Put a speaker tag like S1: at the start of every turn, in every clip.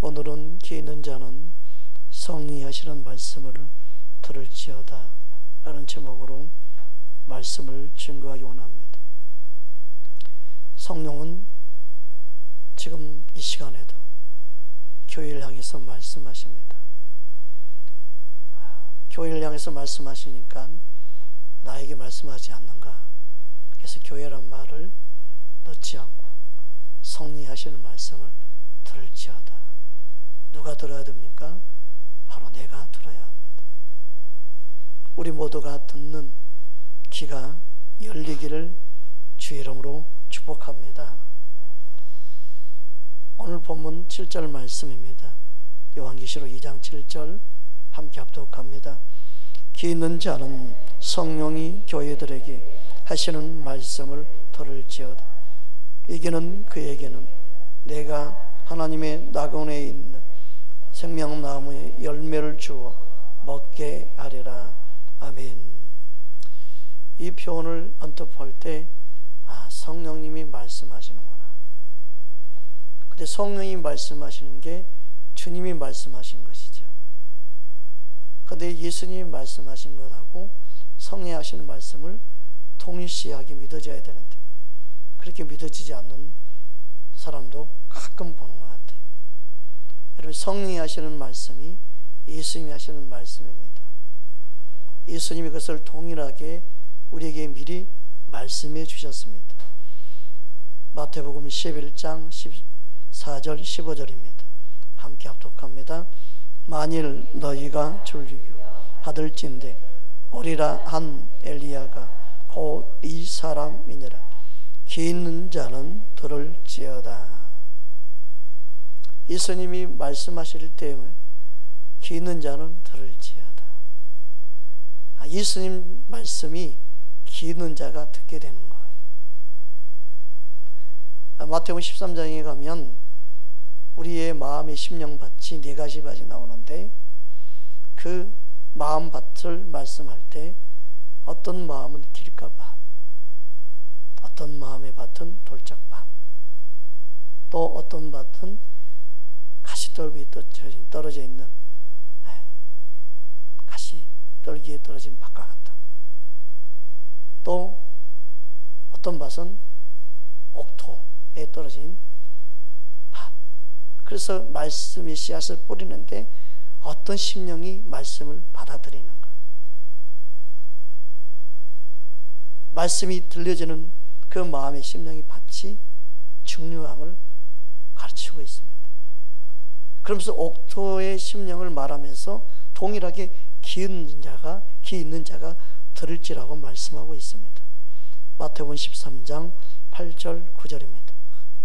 S1: 오늘은 귀 있는 자는 성령이 하시는 말씀을 들을지어다 라는 제목으로 말씀을 증거하기 원합니다. 성령은 지금 이 시간에도 교회를 향해서 말씀하십니다. 교회를 향해서 말씀하시니까 나에게 말씀하지 않는가? 그래서 교회란 말을 넣지 않고 성령이 하시는 말씀을 들을지어다. 누가 들어야 됩니까? 바로 내가 들어야 합니다. 우리 모두가 듣는 귀가 열리기를 주의 이름으로 축복합니다. 오늘 본문 7절 말씀입니다. 요한계시록 2장 7절 함께 합독합니다. 귀 있는 자는 성령이 교회들에게 하시는 말씀을 들을지어다. 이기는 그에게는 내가 하나님의 낙원에 있는 생명나무의 열매를 주어 먹게 하리라. 아멘. 이 표현을 언뜻 볼 때 성령님이 말씀하시는구나. 근데 성령이 말씀하시는 게 주님이 말씀하신 것이죠. 근데 예수님이 말씀하신 것하고 성령이 하시는 말씀을 동일시하게 믿어져야 되는데 그렇게 믿어지지 않는 사람도 가끔 보는 것 같아요. 여러분, 성령이 하시는 말씀이 예수님이 하시는 말씀입니다. 예수님이 그것을 동일하게 우리에게 미리 말씀해 주셨습니다. 마태복음 11장 14절 15절입니다. 함께 합독합니다. 만일 너희가 졸리고 받을진대 오리라 한 엘리야가 곧 이 사람이니라. 귀 있는 자는 들을지어다. 예수님이 말씀하실 때 귀 있는 자는 들을지어다. 예수님 말씀이 귀 있는 자가 듣게 되는 거예요. 마태복음 13장에 가면 우리의 마음의 심령밭이 4가지 나오는데 그 마음밭을 말씀할 때 어떤 마음은 길가밭, 어떤 마음의 밭은 돌짝밭, 또 어떤 밭은 가시떨기에 떨어져 있는 가시떨기에 떨어진 밭과 같다. 또 어떤 밭은 옥토에 떨어진 밭. 그래서 말씀의 씨앗을 뿌리는데 어떤 심령이 말씀을 받아들이는가? 말씀이 들려지는 그 마음의 심령의 밭이 중요함을 가르치고 있습니다. 그러면서 옥토의 심령을 말하면서 동일하게 귀 있는 자가 들을지라고 말씀하고 있습니다. 마태복음 13장 8절 9절입니다.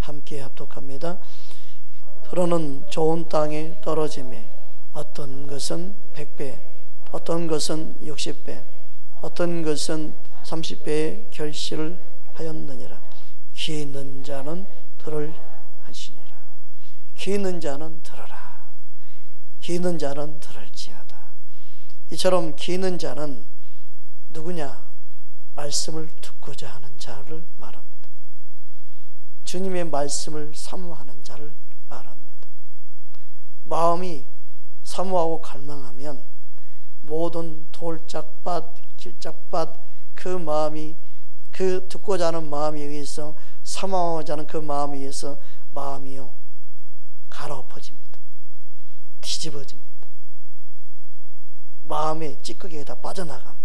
S1: 함께 합독합니다. 들어는 좋은 땅에 떨어짐에 어떤 것은 100배, 어떤 것은 60배, 어떤 것은 30배의 결실을 하였느니라. 귀 있는 자는 들을 하시니라. 귀 있는 자는 들으라. 귀 있는 자는 들을지어다. 이처럼 귀 있는 자는 누구냐? 말씀을 듣고자 하는 자를 말합니다. 주님의 말씀을 사모하는 자를 말합니다. 마음이 사모하고 갈망하면 모든 돌짝밭, 길짝밭, 그 마음이, 그 듣고자 하는 마음에 의해서, 사모하고자 하는 그 마음에 의해서 마음이요 갈아엎어집니다. 뒤집어집니다. 마음의 찌꺼기에다 빠져나갑니다.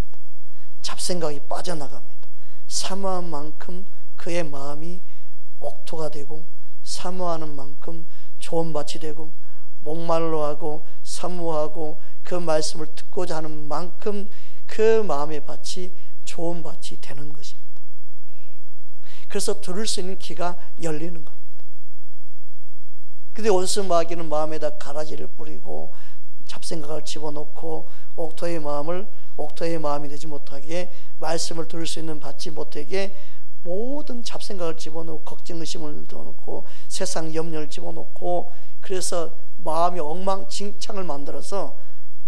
S1: 잡생각이 빠져나갑니다. 사모한 만큼 그의 마음이 옥토가 되고, 사모하는 만큼 좋은 밭이 되고, 목말로하고 사모하고 그 말씀을 듣고자 하는 만큼 그 마음의 밭이 좋은 밭이 되는 것입니다. 그래서 들을 수 있는 귀가 열리는 겁니다. 근데 원수마귀는 마음에다 가라지를 뿌리고 잡생각을 집어넣고 옥토의 마음이 되지 못하게, 말씀을 들을 수 있는 밭이 못하게 모든 잡생각을 집어넣고 걱정의심을 넣어놓고 세상 염려를 집어넣고, 그래서 마음이 엉망진창을 만들어서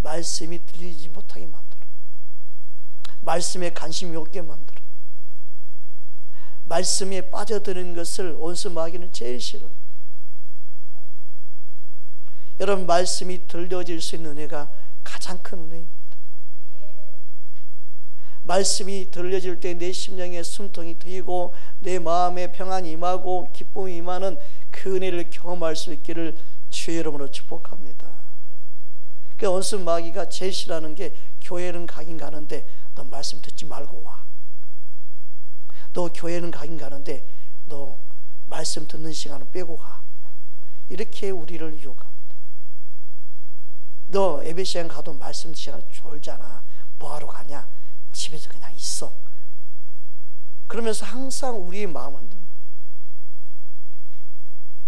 S1: 말씀이 들리지 못하게 만들어요. 말씀에 관심이 없게 만들어요. 말씀에 빠져드는 것을 원수 마귀는 제일 싫어요. 여러분, 말씀이 들려질 수 있는 은혜가 가장 큰 은혜입니다. 말씀이 들려질 때 내 심령에 숨통이 트이고 내 마음에 평안이 임하고 기쁨이 임하는 그 은혜를 경험할 수 있기를 주의 이름으로 축복합니다. 그 원수 마귀가 제일 싫어하는 게, 교회는 가긴 가는데 너 말씀 듣지 말고 와. 너 교회는 가긴 가는데 너 말씀 듣는 시간은 빼고 가. 이렇게 우리를 유혹합니다. 너 예배 시간 가도 말씀 시간 졸잖아. 뭐하러 가냐? 집에서 그냥 있어. 그러면서 항상 우리의 마음은,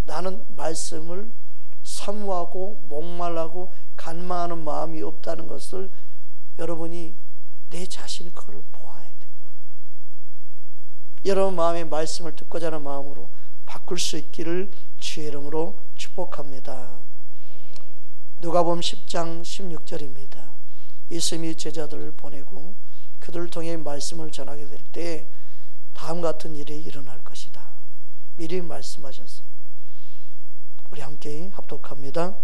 S1: 나는 말씀을 사모하고 목말라고 간망하는 마음이 없다는 것을 여러분이 내 자신이 그걸 보아야 돼. 여러분 마음의 말씀을 듣고자 하는 마음으로 바꿀 수 있기를 주의 이름으로 축복합니다. 누가복음 10장 16절입니다. 예수님이 제자들을 보내고 그들을 통해 말씀을 전하게 될 때 다음 같은 일이 일어날 것이다. 미리 말씀하셨어요. 우리 함께 합독합니다.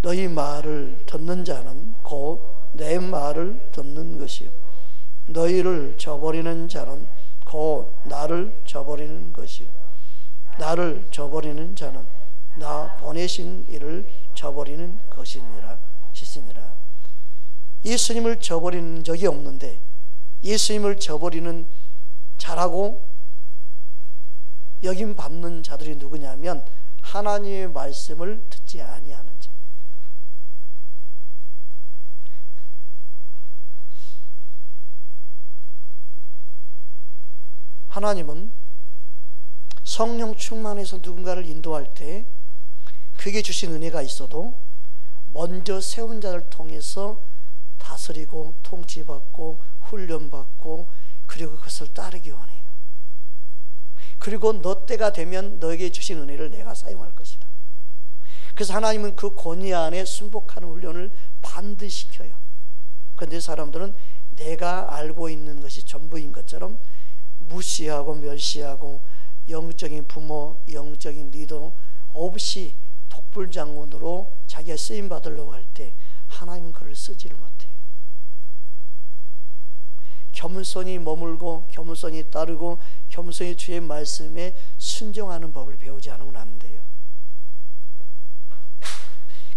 S1: 너희 말을 듣는 자는 곧 내 말을 듣는 것이요 너희를 저버리는 자는 곧 나를 저버리는 것이요 나를 저버리는 자는 나 보내신 이를 저버리는 것이니라. 예수님을 저버리는 적이 없는데 예수님을 저버리는 자라고 여김 받는 자들이 누구냐면 하나님의 말씀을 듣지 아니하는 자. 하나님은 성령 충만해서 누군가를 인도할 때 그게 주신 은혜가 있어도 먼저 세운 자를 통해서 다스리고 통치받고 훈련받고 그리고 그것을 따르기 원해요. 그리고 너 때가 되면 너에게 주신 은혜를 내가 사용할 것이다. 그래서 하나님은 그 권위 안에 순복하는 훈련을 반드시 시켜요. 그런데 사람들은 내가 알고 있는 것이 전부인 것처럼 무시하고 멸시하고 영적인 부모, 영적인 리더 없이 독불장군으로 자기가 쓰임 받으려고 할 때 하나님은 그를 쓰지를 못해요. 겸손히 머물고 겸손히 따르고 겸손히 주의 말씀에 순종하는 법을 배우지 않으면 안 돼요.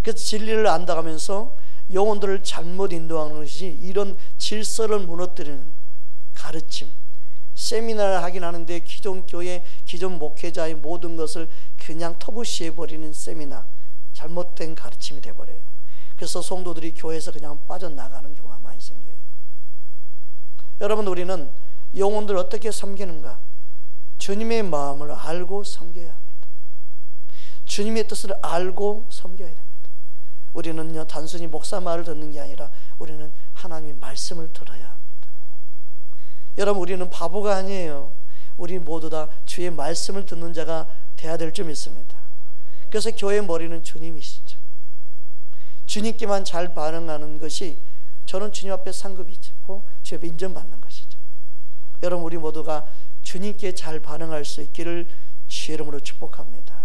S1: 그래서 진리를 안다가면서 영혼들을 잘못 인도하는 것이 이런 질서를 무너뜨리는 가르침, 세미나를 하긴 하는데 기존 교회, 기존 목회자의 모든 것을 그냥 터부시해버리는 세미나, 잘못된 가르침이 돼버려요. 그래서 성도들이 교회에서 그냥 빠져나가는 경우가 많이 생겨요. 여러분, 우리는 영혼들을 어떻게 섬기는가? 주님의 마음을 알고 섬겨야 합니다. 주님의 뜻을 알고 섬겨야 됩니다. 우리는요, 단순히 목사 말을 듣는 게 아니라 우리는 하나님의 말씀을 들어야 합니다. 여러분, 우리는 바보가 아니에요. 우리 모두 다 주의 말씀을 듣는 자가 돼야 될 줄 믿습니다. 그래서 교회의 머리는 주님이시죠. 주님께만 잘 반응하는 것이 저는 주님 앞에 상급이 있고 주님 앞에 인정받는 것이죠. 여러분, 우리 모두가 주님께 잘 반응할 수 있기를 주의 이름으로 축복합니다.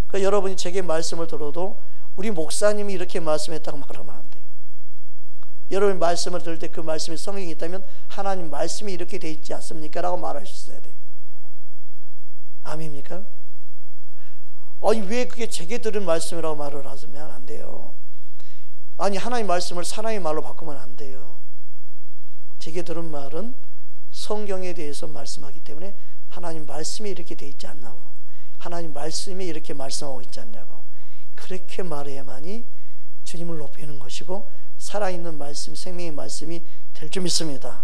S1: 그러니까 여러분이 제게 말씀을 들어도 우리 목사님이 이렇게 말씀했다고 말하면 안 돼요. 여러분이 말씀을 들을 때 그 말씀이 성경에 있다면 하나님 말씀이 이렇게 돼 있지 않습니까? 라고 말할 수 있어야 돼요. 아멘입니까? 아니, 왜 그게 제게 들은 말씀이라고 말을 하시면 안 돼요. 아니, 하나님 말씀을 사람의 말로 바꾸면 안 돼요. 제게 들은 말은 성경에 대해서 말씀하기 때문에 하나님 말씀이 이렇게 돼 있지 않나고, 하나님 말씀이 이렇게 말씀하고 있지 않냐고, 그렇게 말해야만이 주님을 높이는 것이고 살아있는 말씀, 생명의 말씀이 될 줄 믿습니다.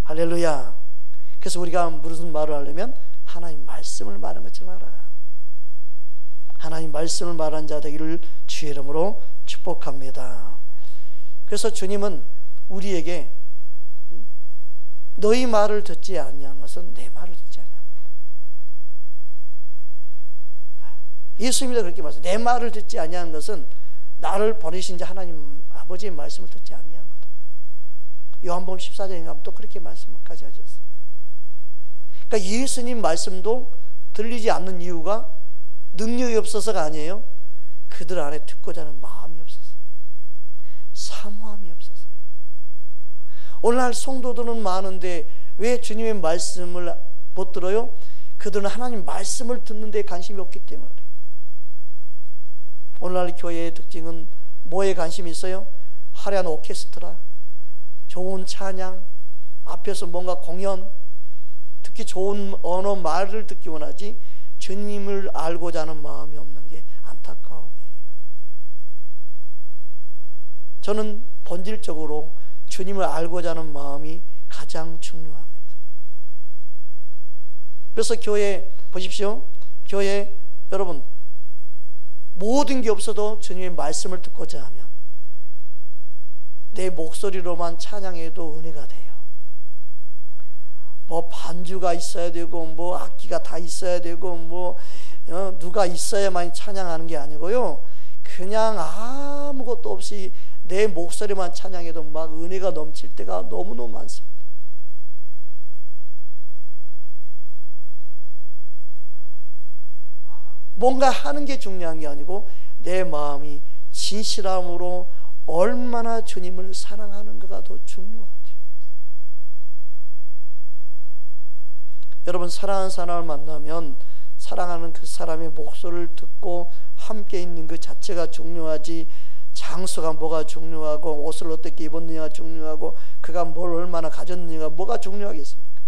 S1: 할렐루야. 그래서 우리가 무슨 말을 하려면 하나님 말씀을 말하는 것처럼 알아요. 하나님 말씀을 말한 자 되기를 주의 이름으로 축복합니다. 그래서 주님은 우리에게 너희 말을 듣지 아니하는 것은 내 말을 듣지 아니하는 것. 예수님도 그렇게 말씀하셨어요. 내 말을 듣지 아니하는 것은 나를 보내신 자 하나님 아버지의 말씀을 듣지 아니하는 거다. 요한복음 14장에 가면 또 그렇게 말씀까지 하셨어요. 그러니까 예수님 말씀도 들리지 않는 이유가 능력이 없어서가 아니에요. 그 그들 안에 듣고자 하는 마음이 없었어요. 사모함이 없었어요. 오늘날 성도들은 많은데 왜 주님의 말씀을 못 들어요? 그들은 하나님 말씀을 듣는 데 관심이 없기 때문에 그래요. 오늘날 교회의 특징은 뭐에 관심이 있어요? 화려한 오케스트라, 좋은 찬양, 앞에서 뭔가 공연, 특히 좋은 언어 말을 듣기 원하지 주님을 알고자 하는 마음이 없는 게 안타까움이에요. 저는 본질적으로 주님을 알고자 하는 마음이 가장 중요합니다. 그래서 교회 보십시오. 교회 여러분 모든 게 없어도 주님의 말씀을 듣고자 하면 내 목소리로만 찬양해도 은혜가 돼요. 뭐 반주가 있어야 되고 뭐 악기가 다 있어야 되고 뭐 누가 있어야만 찬양하는 게 아니고요. 그냥 아무것도 없이 내 목소리만 찬양해도 막 은혜가 넘칠 때가 너무너무 많습니다. 뭔가 하는 게 중요한 게 아니고 내 마음이 진실함으로 얼마나 주님을 사랑하는가가 더 중요하죠. 여러분 사랑하는 사람을 만나면 사랑하는 그 사람의 목소리를 듣고 함께 있는 그 자체가 중요하지 장소가 뭐가 중요하고 옷을 어떻게 입었느냐가 중요하고 그가 뭘 얼마나 가졌느냐가 뭐가 중요하겠습니까?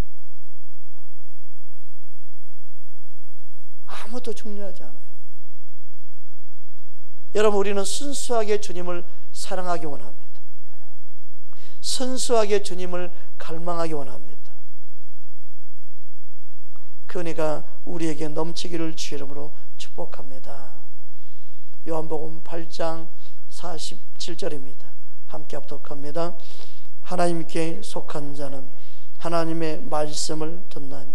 S1: 아무것도 중요하지 않아요. 여러분 우리는 순수하게 주님을 사랑하기 원합니다. 순수하게 주님을 갈망하기 원합니다. 그 은혜가 우리에게 넘치기를 주 이름으로 축복합니다. 요한복음 8장 47절입니다. 함께 합독합니다. 하나님께 속한 자는 하나님의 말씀을 듣나니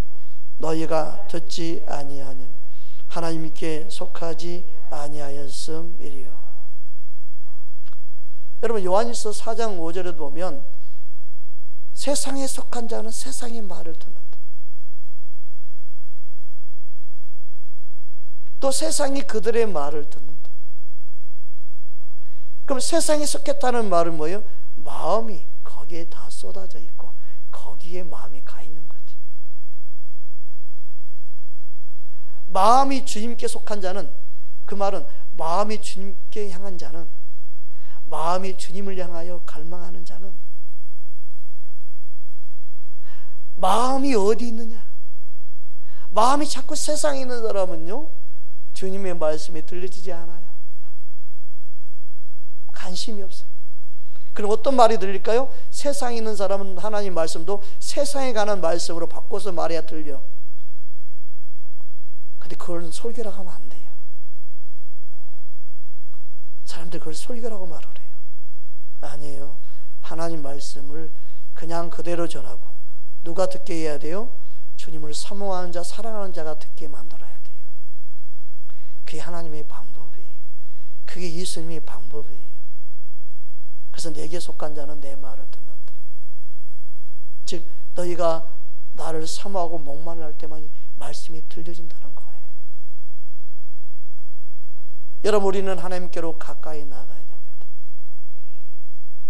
S1: 너희가 듣지 아니하냐 하나님께 속하지 아니하였음이리요. 여러분 요한일서 4장 5절에 보면 세상에 속한 자는 세상의 말을 듣는다. 또 세상이 그들의 말을 듣는다. 그럼 세상에 속했다는 말은 뭐예요? 마음이 거기에 다 쏟아져 있고 거기에 마음이 가 있는 거지. 마음이 주님께 속한 자는 그 말은 마음이 주님께 향한 자는 마음이 주님을 향하여 갈망하는 자는 마음이 어디 있느냐? 마음이 자꾸 세상에 있는 사람은요 주님의 말씀이 들려지지 않아요. 관심이 없어요. 그럼 어떤 말이 들릴까요? 세상에 있는 사람은 하나님 말씀도 세상에 관한 말씀으로 바꿔서 말해야 들려. 근데 그걸 설교라고 하면 안 돼요. 사람들 그걸 설교라고 말을 해요. 아니에요. 하나님 말씀을 그냥 그대로 전하고 누가 듣게 해야 돼요? 주님을 사모하는 자, 사랑하는 자가 듣게 만들어야 돼요. 그게 하나님의 방법이에요. 그게 예수님의 방법이에요. 그래서 내게 속한 자는 내 말을 듣는다. 즉 너희가 나를 사모하고 목말라 할 때만 이 말씀이 들려진다는 거예요. 여러분 우리는 하나님께로 가까이 나가야 됩니다.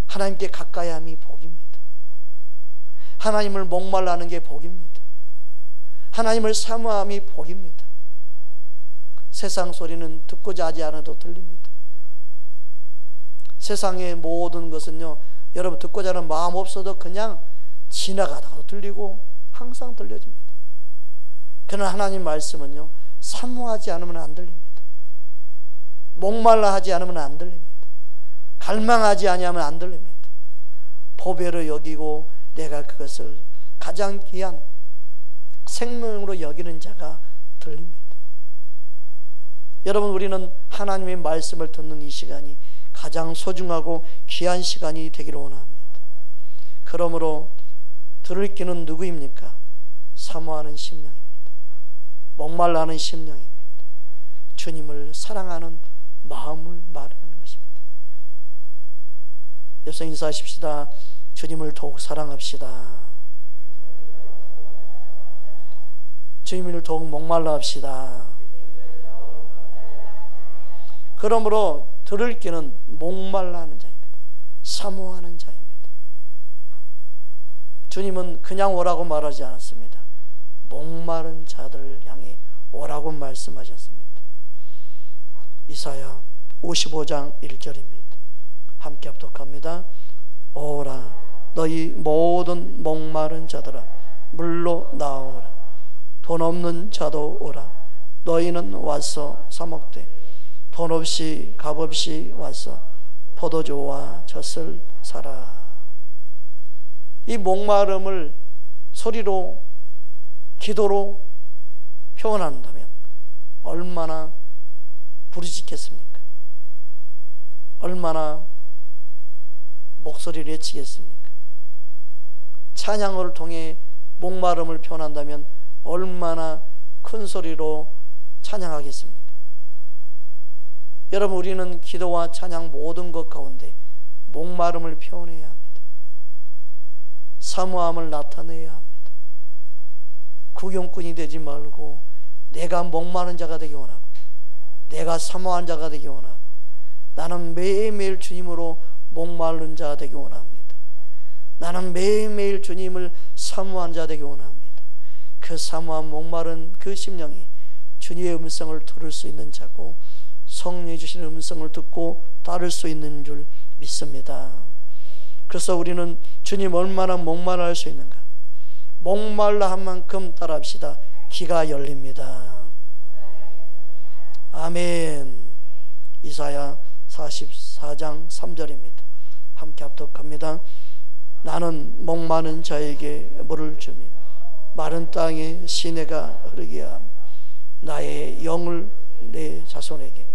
S1: 하나님께 가까이 함이 복입니다. 하나님을 목말라 하는 게 복입니다. 하나님을 사모함이 복입니다. 세상 소리는 듣고자 하지 않아도 들립니다. 세상의 모든 것은요 여러분 듣고자 하는 마음 없어도 그냥 지나가다가도 들리고 항상 들려집니다. 그러나 하나님 말씀은요 사모하지 않으면 안 들립니다. 목말라 하지 않으면 안 들립니다. 갈망하지 아니하면 안 들립니다. 보배로 여기고 내가 그것을 가장 귀한 생명으로 여기는 자가 들립니다. 여러분 우리는 하나님의 말씀을 듣는 이 시간이 가장 소중하고 귀한 시간이 되기를 원합니다. 그러므로 들을 귀는 누구입니까? 사모하는 심령입니다. 목말라 하는 심령입니다. 주님을 사랑하는 마음을 말하는 것입니다. 옆서 인사하십시다. 주님을 더욱 사랑합시다. 주님을 더욱 목말라 합시다. 그러므로 들을 귀는 목말라 하는 자입니다. 사모하는 자입니다. 주님은 그냥 오라고 말하지 않았습니다. 목마른 자들을 향해 오라고 말씀하셨습니다. 이사야 55장 1절입니다. 함께 합독합니다. 오라 너희 모든 목마른 자들아 물로 나오라. 돈 없는 자도 오라. 너희는 와서 사 먹되 돈 없이 값 없이 와서 포도주와 젖을 사라. 이 목마름을 소리로 기도로 표현한다면 얼마나 부르짖겠습니까? 얼마나 목소리를 외치겠습니까? 찬양을 통해 목마름을 표현한다면 얼마나 큰 소리로 찬양하겠습니까? 여러분, 우리는 기도와 찬양 모든 것 가운데 목마름을 표현해야 합니다. 사모함을 나타내야 합니다. 구경꾼이 되지 말고 내가 목마른 자가 되기 원하고 내가 사모한 자가 되기 원하고 나는 매일매일 주님으로 목마른 자 되기 원합니다. 나는 매일매일 주님을 사모한 자 되기 원합니다. 그 사모한 목마른 그 심령이 주님의 음성을 들을 수 있는 자고 성령이 주시는 음성을 듣고 따를 수 있는 줄 믿습니다. 그래서 우리는 주님 얼마나 목말라 할 수 있는가? 목말라 한 만큼 따라합시다. 귀가 열립니다. 아멘. 이사야 44장 3절입니다. 함께 합독합니다. 나는 목마른 자에게 물을 주며 마른 땅에 시내가 흐르게 하며 나의 영을 내 자손에게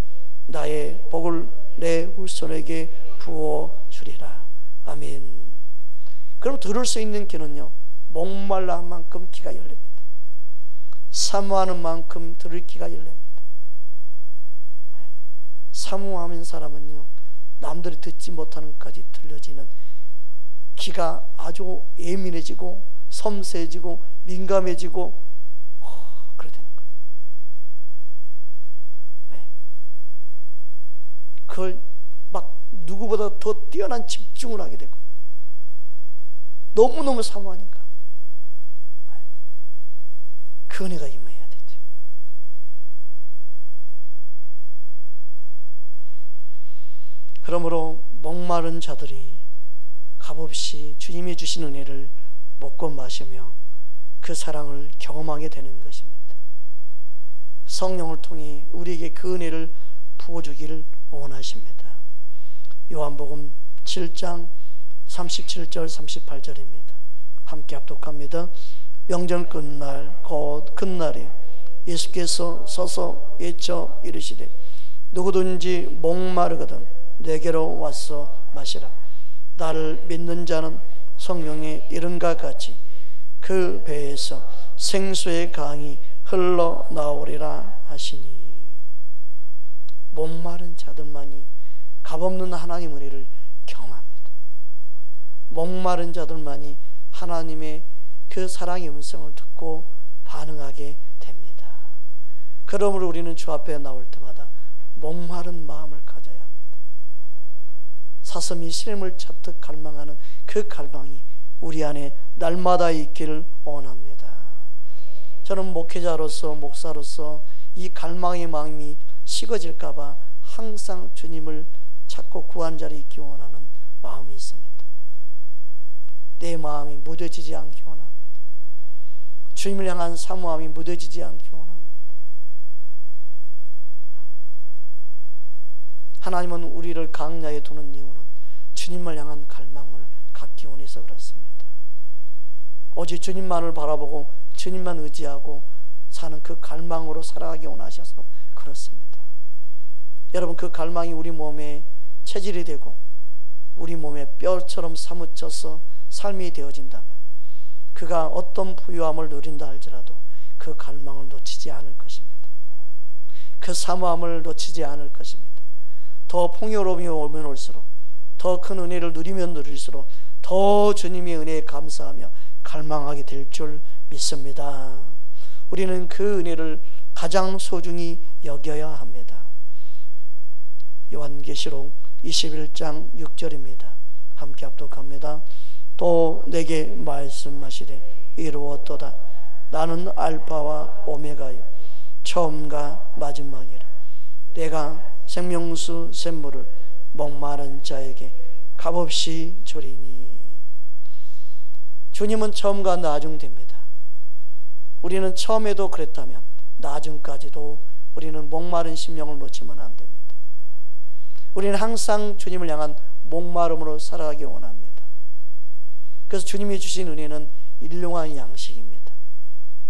S1: 나의 복을 내 후손에게 부어주리라. 아멘. 그럼 들을 수 있는 귀는요, 목말라 한 만큼 귀가 열립니다. 사모하는 만큼 들을 귀가 열립니다. 사모하는 사람은요, 남들이 듣지 못하는 것까지 들려지는 귀가 아주 예민해지고 섬세해지고 민감해지고 그래 되는 거예요. 네. 그걸 막 누구보다 더 뛰어난 집중을 하게 되고 너무너무 사모하니까 그 은혜가 임해야 되죠. 그러므로 목마른 자들이 값없이 주님이 주신 은혜를 먹고 마시며 그 사랑을 경험하게 되는 것입니다. 성령을 통해 우리에게 그 은혜를 부어주기를 원하십니다. 요한복음 7장 37절 38절입니다. 함께 합독합니다. 명절 끝날 곧 끝날에 예수께서 서서 외쳐 이르시되 누구든지 목마르거든 내게로 와서 마시라. 나를 믿는 자는 성경의 이름과 같이 그 배에서 생수의 강이 흘러나오리라 하시니. 목마른 자들만이 값없는 하나님 은혜를 경험합니다. 목마른 자들만이 하나님의 그 사랑의 음성을 듣고 반응하게 됩니다. 그러므로 우리는 주 앞에 나올 때마다 목마른 마음을 가져야 합니다. 사슴이 시름을 찾듯 갈망하는 그 갈망이 우리 안에 날마다 있기를 원합니다. 저는 목회자로서 목사로서 이 갈망의 마음이 식어질까봐 항상 주님을 찾고 구한 자리에 있기 원하는 마음이 있습니다. 내 마음이 무뎌지지 않기 원합니다. 주님을 향한 사모함이 무뎌지지 않기 원합니다. 하나님은 우리를 강야에 두는 이유는 주님을 향한 갈망을 갖기 원해서 그렇습니다. 오직 주님만을 바라보고 주님만 의지하고 사는 그 갈망으로 살아가기 원하셔서 그렇습니다. 여러분, 그 갈망이 우리 몸에 체질이 되고 우리 몸에 뼈처럼 사무쳐서 삶이 되어진다면 그가 어떤 부유함을 누린다 할지라도 그 갈망을 놓치지 않을 것입니다. 그 사모함을 놓치지 않을 것입니다. 더 풍요로움이 오면 올수록 더 큰 은혜를 누리면 누릴수록 더 주님의 은혜에 감사하며 갈망하게 될 줄 믿습니다. 우리는 그 은혜를 가장 소중히 여겨야 합니다. 요한계시록 21장 6절입니다. 함께 합독합니다. 또 내게 말씀하시되 이루었도다. 나는 알파와 오메가요 처음과 마지막이라. 내가 생명수 샘물을 목마른 자에게 값없이 주리니. 주님은 처음과 나중됩니다. 우리는 처음에도 그랬다면 나중까지도 우리는 목마른 심령을 놓치면 안 됩니다. 우리는 항상 주님을 향한 목마름으로 살아가기 원합니다. 그래서 주님이 주신 은혜는 일용할 양식입니다.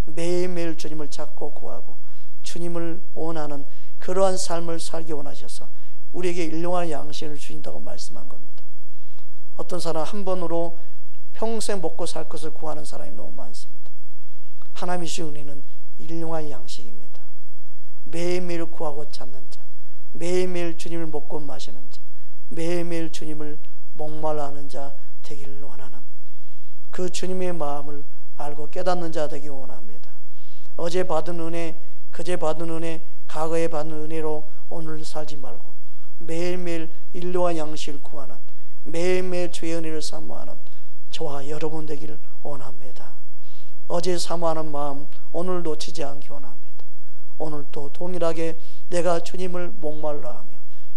S1: 매일매일 주님을 찾고 구하고 주님을 원하는 그러한 삶을 살기 원하셔서 우리에게 일용할 양식을 주신다고 말씀한 겁니다. 어떤 사람 한 번으로 평생 먹고 살 것을 구하는 사람이 너무 많습니다. 하나님이 주신 은혜는 일용할 양식입니다. 매일매일 구하고 찾는 자, 매일매일 주님을 먹고 마시는 자, 매일매일 주님을 목말라 하는 자 되기를 원하는 그 주님의 마음을 알고 깨닫는 자 되기 원합니다. 어제 받은 은혜, 그제 받은 은혜, 과거에 받은 은혜로 오늘 살지 말고 매일매일 일용할 양식을 구하는, 매일매일 주의 은혜를 사모하는 저와 여러분 되기를 원합니다. 어제 사모하는 마음 오늘 놓치지 않기 원합니다. 오늘 또 동일하게 내가 주님을 목말라 하며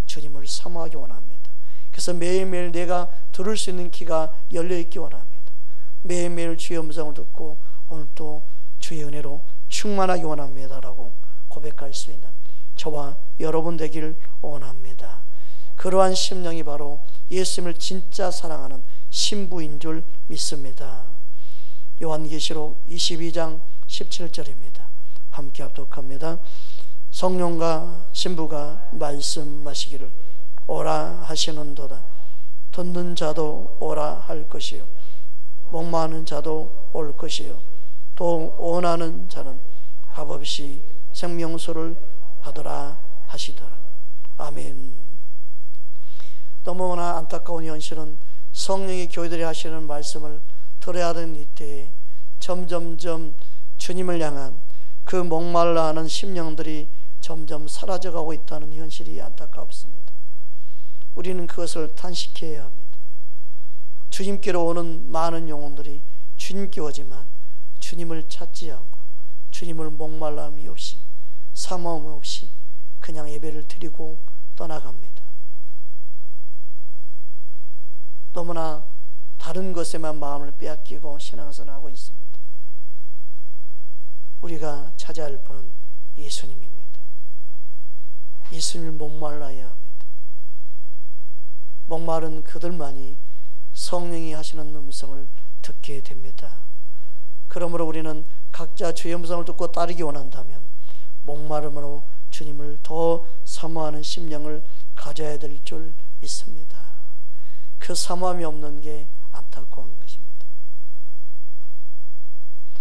S1: 주님을 사모하기 원합니다. 그래서 매일매일 내가 들을 수 있는 귀가 열려있기 원합니다. 매일매일 주의 음성을 듣고 오늘 또 주의 은혜로 충만하기 원합니다 라고 고백할 수 있는 저와 여러분 되기를 원합니다. 그러한 심령이 바로 예수님을 진짜 사랑하는 신부인 줄 믿습니다. 요한계시록 22장 17절입니다. 함께 합독합니다. 성령과 신부가 말씀하시기를 오라 하시는도다. 듣는 자도 오라 할 것이요 목마르는 자도 올 것이요 또 원하는 자는 값없이 생명수를 받으라 하시더라. 아멘. 너무나 안타까운 현실은 성령이 교회들이 하시는 말씀을 들어야 하는 이때에 점점점 주님을 향한 그 목말라 하는 심령들이 점점 사라져가고 있다는 현실이 안타깝습니다. 우리는 그것을 탄식해야 합니다. 주님께로 오는 많은 영혼들이 주님께 오지만 주님을 찾지 않고 주님을 목말라함이 없이 사모함 없이 그냥 예배를 드리고 떠나갑니다. 너무나 다른 것에만 마음을 빼앗기고 신앙생활하고 있습니다. 우리가 찾아야 할 분은 예수님입니다. 예수님을 목말라야 합니다. 목마른 그들만이 성령이 하시는 음성을 듣게 됩니다. 그러므로 우리는 각자 주의 음성을 듣고 따르기 원한다면 목마름으로 주님을 더 사모하는 심령을 가져야 될 줄 믿습니다. 그 사모함이 없는 게 안타까운 것입니다.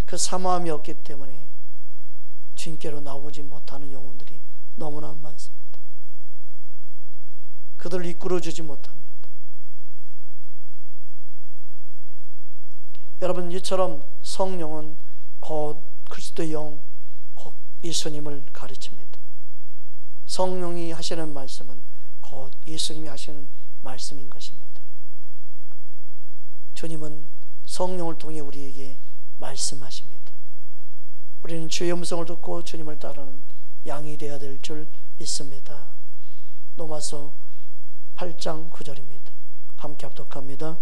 S1: 그 사모함이 없기 때문에 주님께로 나오지 못하는 영혼들이 너무나 많습니다. 그들을 이끌어주지 못합니다. 여러분, 이처럼 성령은 곧 그리스도의 영, 곧 예수님을 가르칩니다. 성령이 하시는 말씀은 곧 예수님이 하시는 말씀인 것입니다. 주님은 성령을 통해 우리에게 말씀하십니다. 우리는 주의 음성을 듣고 주님을 따르는 양이 되어야 될 줄 믿습니다. 로마서 8장 9절입니다. 함께 합독합니다.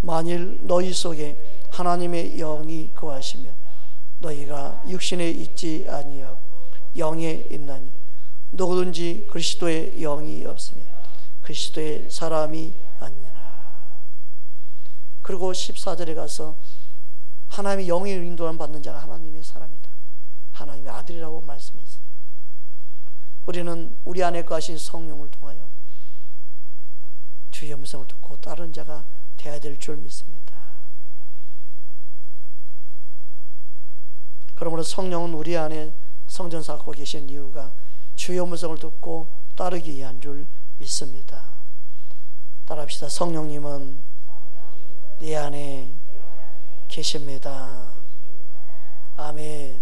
S1: 만일 너희 속에 하나님의 영이 거하시면 너희가 육신에 있지 아니하고 영에 있나니 누구든지 그리스도의 영이 없으면 그리스도의 사람이 아니라. 그리고 14절에 가서 하나님의 영의 인도함 받는 자가 하나님의 사람이다, 하나님의 아들이라고 말씀했어요. 우리는 우리 안에 거하신 성령을 통하여 주의 음성을 듣고 따르는 자가 되어야 될 줄 믿습니다. 그러므로 성령은 우리 안에 성전사 갖고 계신 이유가 주의 음성을 듣고 따르기 위한 줄 믿습니다. 따라합시다. 성령님은 내 안에 계십니다. 아멘.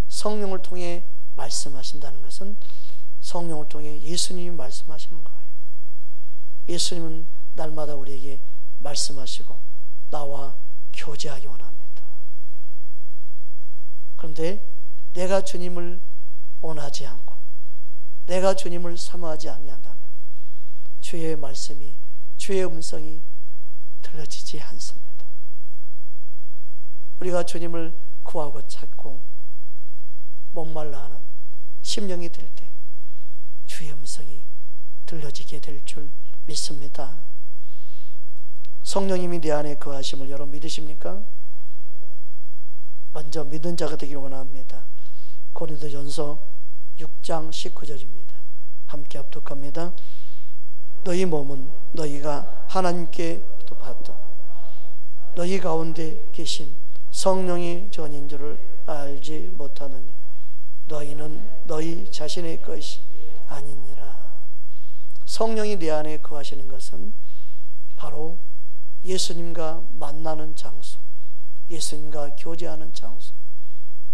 S1: 성령을 통해 말씀하신다는 것은 성령을 통해 예수님이 말씀하시는 거예요. 예수님은 날마다 우리에게 말씀하시고 나와 교제하기 원합니다. 그런데 내가 주님을 원하지 않고 내가 주님을 사모하지 아니한다면 주의 말씀이, 주의 음성이 들려지지 않습니다. 우리가 주님을 구하고 찾고 목말라 하는 심령이 될 때 주의 음성이 들려지게 될 줄 믿습니다. 성령님이 내 안에 거하심을 여러분 믿으십니까? 먼저 믿는 자가 되기를 원합니다. 고린도전서 6장 19절입니다. 함께 합독합니다. 너희 몸은 너희가 하나님께로부터 받던 너희 가운데 계신 성령의 전인 줄을 알지 못하느니 너희는 너희 자신의 것이 아니니라. 성령이 내 안에 거하시는 것은 바로 예수님과 만나는 장소, 예수님과 교제하는 장소,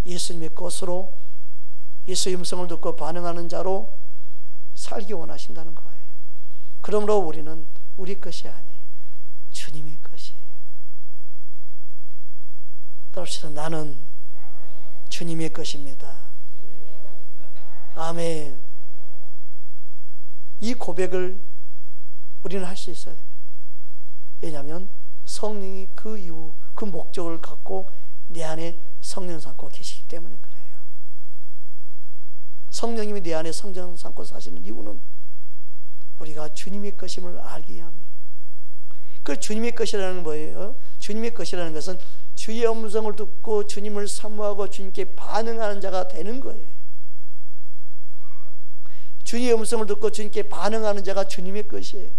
S1: 예수님의 것으로 예수의 음성을 듣고 반응하는 자로 살기 원하신다는 거예요. 그러므로 우리는 우리 것이 아니에요. 주님의 것이에요. 따라합시다. 나는 주님의 것입니다. 아멘. 이 고백을 우리는 할 수 있어야 됩니다. 왜냐하면 성령이 그 이유, 그 목적을 갖고 내 안에 성령 삼고 계시기 때문에 그래요. 성령님이 내 안에 성령 삼고 사시는 이유는 우리가 주님의 것임을 알기 위함이에요. 그 주님의 것이라는 뭐예요? 주님의 것이라는 것은 주의 음성을 듣고 주님을 사모하고 주님께 반응하는 자가 되는 거예요. 주의 음성을 듣고 주님께 반응하는 자가 주님의 것이에요.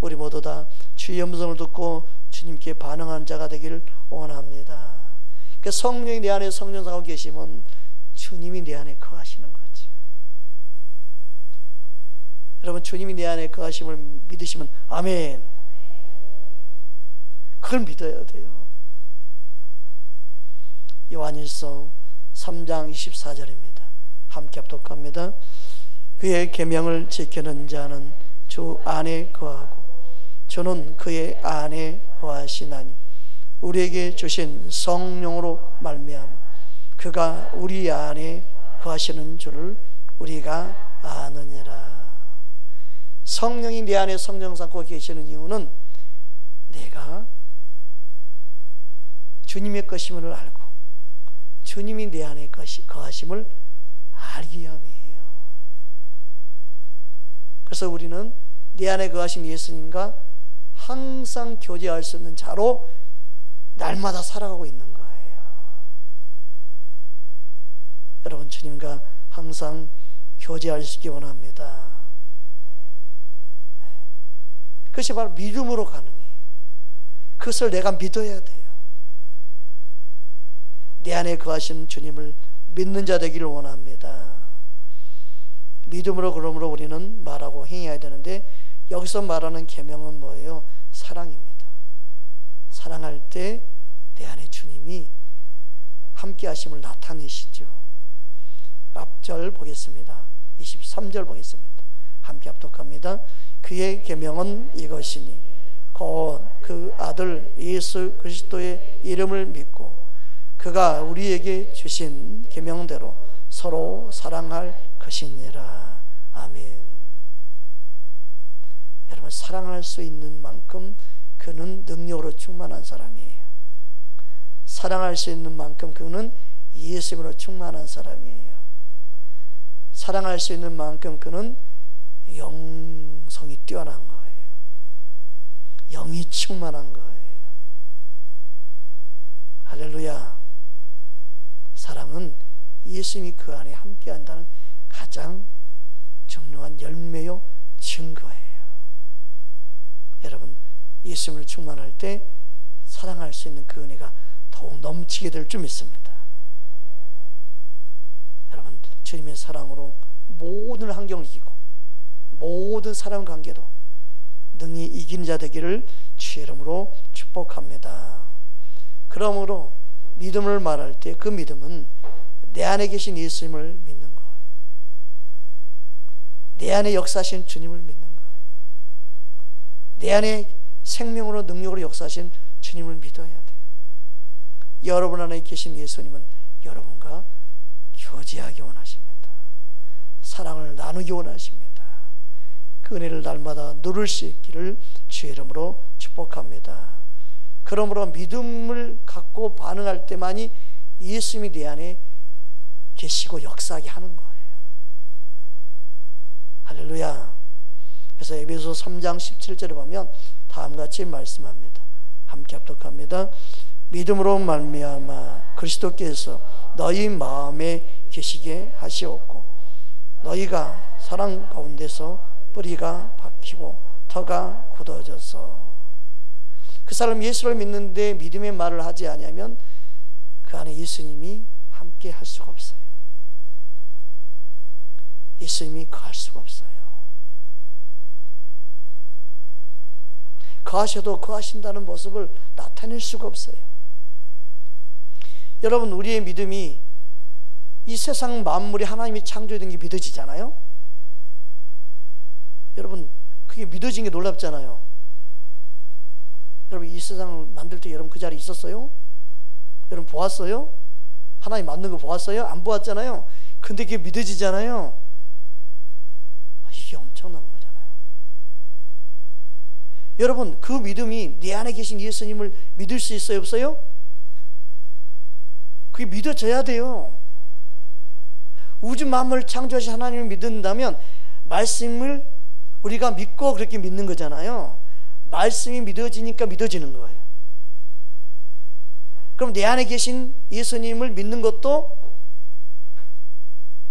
S1: 우리 모두 다 주의 음성을 듣고 주님께 반응하는 자가 되기를 원합니다. 그러니까 성령이 내 안에 성령하고 계시면 주님이 내 안에 거하시는 거죠. 여러분, 주님이 내 안에 거하심을 믿으시면 아멘. 그걸 믿어야 돼요. 요한일서 3장 24절입니다. 함께 합독합니다. 그의 계명을 지키는 자는 주 안에 거하고 주는 그의 안에 거하시나니 우리에게 주신 성령으로 말미암아 그가 우리 안에 거하시는 줄을 우리가 아느니라. 성령이 내 안에 성령 삼고 계시는 이유는 내가 주님의 것임을 알고 주님이 내 안에 거하심을 알기 위함이에요. 그래서 우리는 내 안에 거하신 예수님과 항상 교제할 수 있는 자로 날마다 살아가고 있는 거예요. 여러분, 주님과 항상 교제할 수 있기 원합니다. 그것이 바로 믿음으로 가능해요. 그것을 내가 믿어야 돼요. 내 안에 거하신 주님을 믿는 자 되기를 원합니다. 믿음으로 그러므로 우리는 말하고 행해야 되는데 여기서 말하는 계명은 뭐예요? 사랑입니다. 사랑할 때 내 안에 주님이 함께 하심을 나타내시죠. 앞절 보겠습니다. 23절 보겠습니다. 함께 합독합니다. 그의 계명은 이것이니 곧 그 아들 예수 그리스도의 이름을 믿고 그가 우리에게 주신 계명대로 서로 사랑할 것이니라. 아멘. 여러분, 사랑할 수 있는 만큼 그는 능력으로 충만한 사람이에요. 사랑할 수 있는 만큼 그는 예수님으로 충만한 사람이에요. 사랑할 수 있는 만큼 그는 영성이 뛰어난 거예요. 영이 충만한 거예요. 할렐루야. 사랑은 예수님이 그 안에 함께 한다는 가장 중요한 열매요 증거예요. 여러분, 예수님을 충만할 때 사랑할 수 있는 그 은혜가 더욱 넘치게 될 줄 믿습니다. 여러분, 주님의 사랑으로 모든 환경을 이기고 모든 사람 관계도 능히 이기는 자 되기를 주의 이름으로 축복합니다. 그러므로 믿음을 말할 때 그 믿음은 내 안에 계신 예수님을 믿는 거예요. 내 안에 역사하신 주님을 믿는 거예요. 내 안에 생명으로 능력으로 역사하신 주님을 믿어야 돼요. 여러분 안에 계신 예수님은 여러분과 교제하기 원하십니다. 사랑을 나누기 원하십니다. 그 은혜를 날마다 누릴 수 있기를 주의 이름으로 축복합니다. 그러므로 믿음을 갖고 반응할 때만이 예수님이 내 안에 계시고 역사하게 하는 거예요. 할렐루야. 그래서 에베소 3장 17절에 보면 다음같이 말씀합니다. 함께 합독합니다. 믿음으로 말미암아 그리스도께서 너희 마음에 계시게 하시옵고 너희가 사랑 가운데서 뿌리가 박히고 터가 굳어져서. 그 사람 예수를 믿는데 믿음의 말을 하지 않으면 그 안에 예수님이 함께 할 수가 없어요. 예수님이 거할 수가 없어요. 거하셔도 거하신다는 모습을 나타낼 수가 없어요. 여러분, 우리의 믿음이 이 세상 만물이 하나님이 창조된 게 믿어지잖아요. 여러분, 그게 믿어진 게 놀랍잖아요. 여러분, 이 세상을 만들 때 여러분 그 자리에 있었어요? 여러분 보았어요? 하나님 만든 거 보았어요? 안 보았잖아요. 근데 그게 믿어지잖아요. 이게 엄청난 거잖아요. 여러분, 그 믿음이 내 안에 계신 예수님을 믿을 수 있어요, 없어요? 그게 믿어져야 돼요. 우주 만물을 창조하신 하나님을 믿는다면 말씀을 우리가 믿고 그렇게 믿는 거잖아요. 말씀이 믿어지니까 믿어지는 거예요. 그럼 내 안에 계신 예수님을 믿는 것도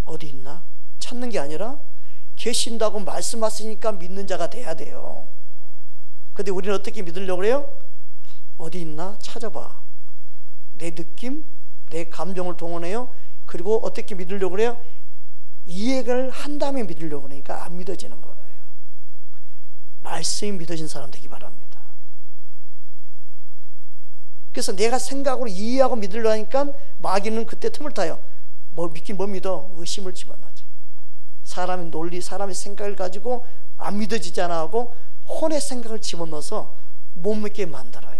S1: 어디 있나? 찾는 게 아니라 계신다고 말씀하시니까 믿는 자가 돼야 돼요. 근데 우리는 어떻게 믿으려고 그래요? 어디 있나? 찾아봐. 내 느낌, 내 감정을 동원해요. 그리고 어떻게 믿으려고 그래요? 이해를 한 다음에 믿으려고 그러니까 안 믿어지는 거예요. 말씀이 믿어진 사람 되기 바랍니다. 그래서 내가 생각으로 이해하고 믿으려 하니까 마귀는 그때 틈을 타요. 뭐 믿긴 뭐 믿어? 의심을 집어넣죠. 사람의 논리, 사람의 생각을 가지고 안 믿어지잖아 하고 혼의 생각을 집어넣어서 못 믿게 만들어요.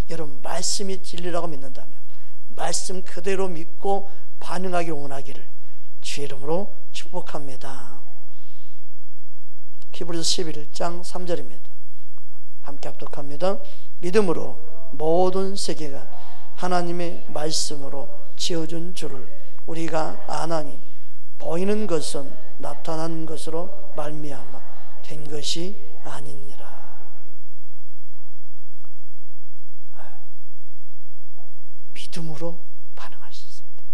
S1: 여러분, 말씀이 진리라고 믿는다면 말씀 그대로 믿고 반응하기 원하기를 주의 이름으로 축복합니다. 히브리서 11장 3절입니다. 함께 합독합니다. 믿음으로 모든 세계가 하나님의 말씀으로 지어준 줄을 우리가 아나니 보이는 것은 나타난 것으로 말미암아 된 것이 아니니라. 믿음으로 반응할 수 있어야 돼요.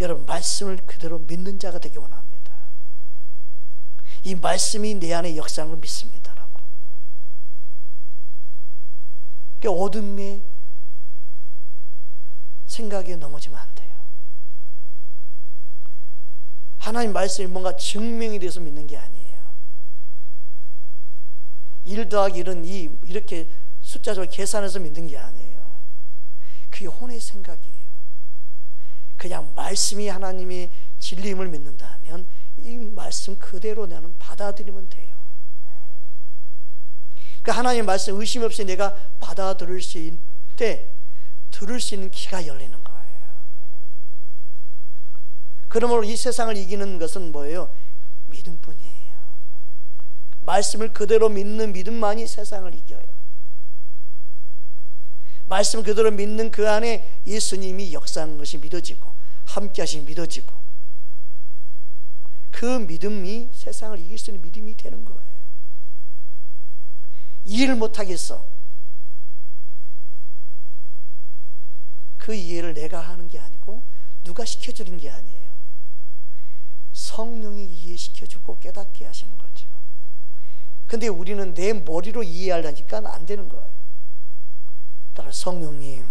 S1: 여러분, 말씀을 그대로 믿는 자가 되기 원합니다. 이 말씀이 내 안에 역사하는 걸 믿습니다라고. 그러니까 어둠의 생각에 넘어지면 안 돼요. 하나님 말씀이 뭔가 증명이 돼서 믿는 게 아니에요. 1 더하기 1은 이렇게 숫자적으로 계산해서 믿는 게 아니에요. 그게 혼의 생각이에요. 그냥 말씀이 하나님의 진리임을 믿는다면 이 말씀 그대로 나는 받아들이면 돼요. 그러니까 하나님의 말씀 의심 없이 내가 받아들일 수 있을 때 들을 수 있는 귀가 열리는 거예요. 그러므로 이 세상을 이기는 것은 뭐예요? 믿음뿐이에요. 말씀을 그대로 믿는 믿음만이 세상을 이겨요. 말씀을 그대로 믿는 그 안에 예수님이 역사하는 것이 믿어지고 함께 하심이 믿어지고 그 믿음이 세상을 이길 수 있는 믿음이 되는 거예요. 이해를 못하겠어. 그 이해를 내가 하는 게 아니고 누가 시켜주는 게 아니에요. 성령이 이해시켜주고 깨닫게 하시는 거죠. 근데 우리는 내 머리로 이해하려니까 안 되는 거예요. 따라 성령님,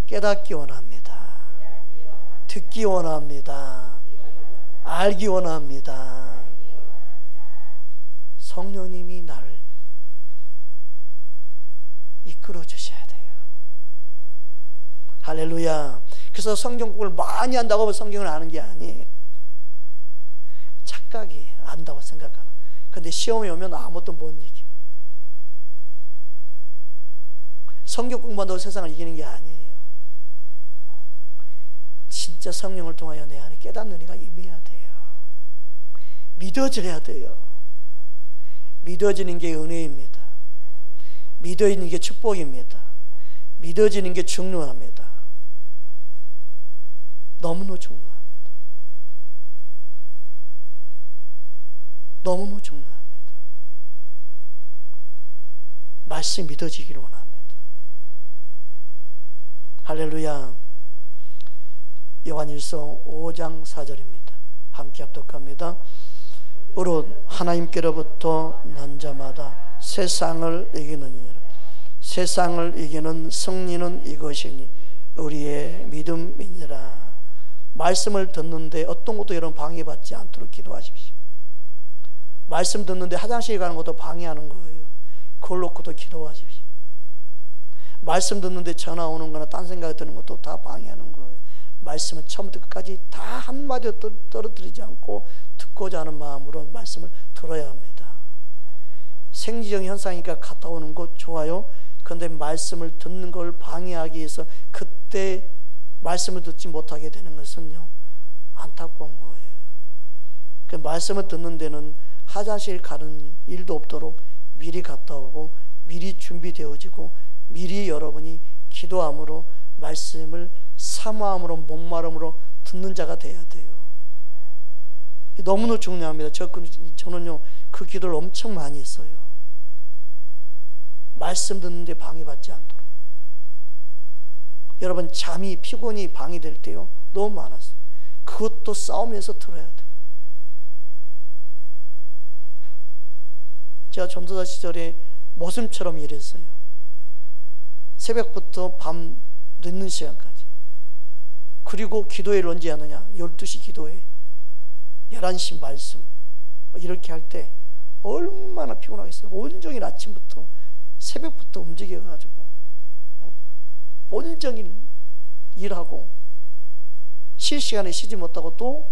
S1: 깨닫기 원합니다. 듣기 원합니다. 알기 원합니다. 성령님이 나를 이끌어 주셔야 돼요. 할렐루야. 그래서 성경 공부를 많이 한다고 성경을 아는 게 아니에요. 착각이에요. 안다고 생각하는. 근데 시험이 오면 아무것도 못 이겨. 성경 공부한다고 세상을 이기는 게 아니에요. 진짜 성령을 통하여 내 안에 깨닫는 이가 임해야 돼요. 믿어져야 돼요. 믿어지는 게 은혜입니다. 믿어지는 게 축복입니다. 믿어지는 게 중요합니다. 너무너무 중요합니다. 너무너무 중요합니다. 말씀이 믿어지기를 원합니다. 할렐루야. 요한일서 5장 4절입니다. 함께 합독합니다. 오롯 하나님께로부터 난 자마다 세상을 이기느니라. 세상을 이기는 승리는 이것이니 우리의 믿음이니라. 말씀을 듣는데 어떤 것도 여러분 방해받지 않도록 기도하십시오. 말씀 듣는데 화장실 가는 것도 방해하는 거예요. 그걸 놓고도 기도하십시오. 말씀 듣는데 전화 오는 거나 딴 생각이 드는 것도 다 방해하는 거예요. 말씀은 처음부터 끝까지 다 한마디도 떨어뜨리지 않고 듣고자 하는 마음으로 말씀을 들어야 합니다. 생리적 현상이니까 갔다 오는 것 좋아요. 그런데 말씀을 듣는 걸 방해하기 위해서 그때 말씀을 듣지 못하게 되는 것은요, 안타까운 거예요. 그 말씀을 듣는 데는 화장실 가는 일도 없도록 미리 갔다 오고 미리 준비되어지고 미리 여러분이 기도함으로 말씀을 사모함으로 목마름으로 듣는 자가 돼야 돼요. 너무너무 중요합니다. 저는요 그 기도를 엄청 많이 했어요. 말씀 듣는데 방해받지 않도록. 여러분 잠이 피곤이 방해될 때요 너무 많았어요. 그것도 싸우면서 들어야 돼요. 제가 전도사 시절에 모습처럼 일했어요. 새벽부터 밤 늦는 시간까지. 그리고 기도회를 언제 하느냐, 12시 기도회, 11시 말씀, 이렇게 할 때 얼마나 피곤하겠어요. 온종일 아침부터 새벽부터 움직여가지고 온종일 일하고 쉴 시간에 쉬지 못하고 또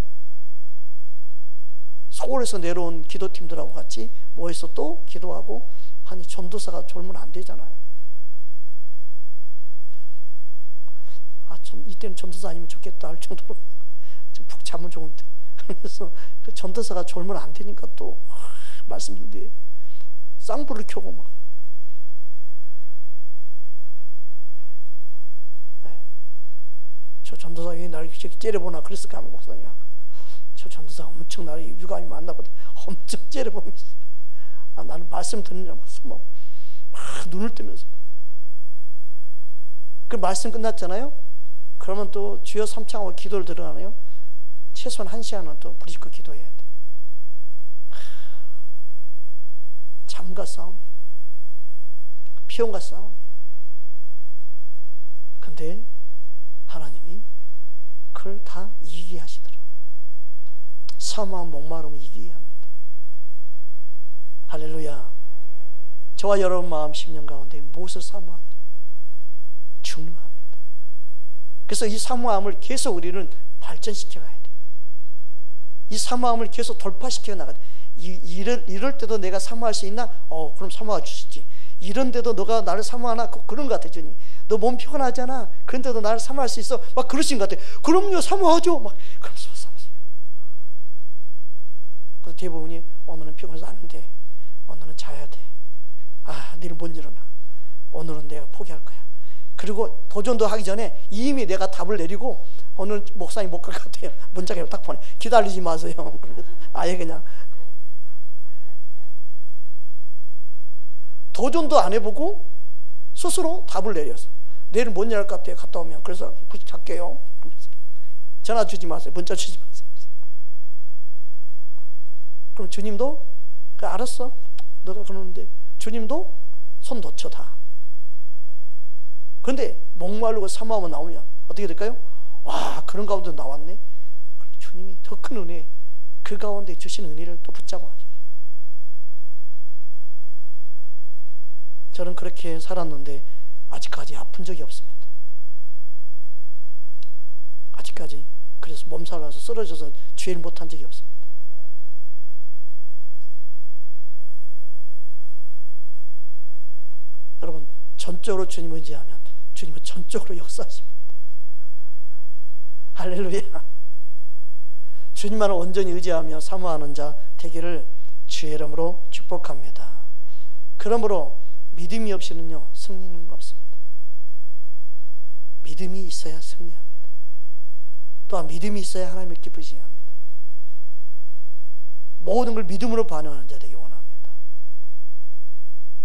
S1: 서울에서 내려온 기도팀들하고 같이 모여서 또 기도하고. 아니 전도사가 졸면 안 되잖아요. 이때는 전도사 아니면 좋겠다 할 정도로 푹 자면 좋은데. 그래서 그 전도사가 졸면 안 되니까 또 말씀 듣는데 쌍불을 켜고 막. 네. 저 전도사 왜 나를 이렇게 째려보나 그랬을까 하면 목사님, 저 전도사 엄청 나를 유감이 많나 보다. 엄청 째려보면서 나는 말씀 듣느냐고 막 눈을 뜨면서. 그 말씀 끝났잖아요. 그러면 또 주여 삼창하고 기도를 들어가네요. 최소한 1시간은 또 부르짖고 기도해야 돼. 잠과 싸움, 피곤과 싸움. 근데 하나님이 그걸 다 이기게 하시더라고요. 사모한 목마름을 이기게 합니다. 할렐루야. 저와 여러분 마음 심령 가운데 무엇을 사모하느냐 중요합니다. 그래서 이 사모함을 계속 우리는 발전시켜 가야 돼요. 이 사모함을 계속 돌파시켜 나가야 돼요. 이럴 때도 내가 사모할 수 있나? 그럼 사모해 주시지. 이런데도 너가 나를 사모하나? 그런 것 같아. 주님, 너 몸 피곤하잖아. 그런데도 나를 사모할 수 있어? 막 그러신 것 같아. 그럼요, 사모하죠. 막 그러면서 사모하세요. 그래서 대부분이 오늘은 피곤해서 안 돼. 오늘은 자야 돼. 내일 못 일어나. 오늘은 내가 포기할 거야. 그리고 도전도 하기 전에 이미 내가 답을 내리고 오늘 목사님 못 갈 것 같아요. 문자가 딱 보내. 기다리지 마세요. 아예 그냥 도전도 안 해보고 스스로 답을 내렸어. 내일 못 일할 것 같아요. 갔다 오면. 그래서 잘게요. 전화 주지 마세요. 문자 주지 마세요. 그럼 주님도 알았어. 너가 그러는데 주님도 손 놓쳐 다. 그런데 목마르고 사모하면 나오면 어떻게 될까요? 와, 그런 가운데 나왔네. 주님이 더 큰 은혜, 그 가운데 주신 은혜를 또 붙잡아가지고. 저는 그렇게 살았는데 아직까지 아픈 적이 없습니다. 아직까지. 그래서 몸살나서 쓰러져서 주의를 못한 적이 없습니다. 전적으로 주님 의지하면 주님은 전적으로 역사하십니다. 할렐루야. 주님만을 온전히 의지하며 사모하는 자 되기를 주의 이름으로 축복합니다. 그러므로 믿음이 없이는요 승리는 없습니다. 믿음이 있어야 승리합니다. 또한 믿음이 있어야 하나님을 기쁘시게 합니다. 모든 걸 믿음으로 반응하는 자 되기 원합니다.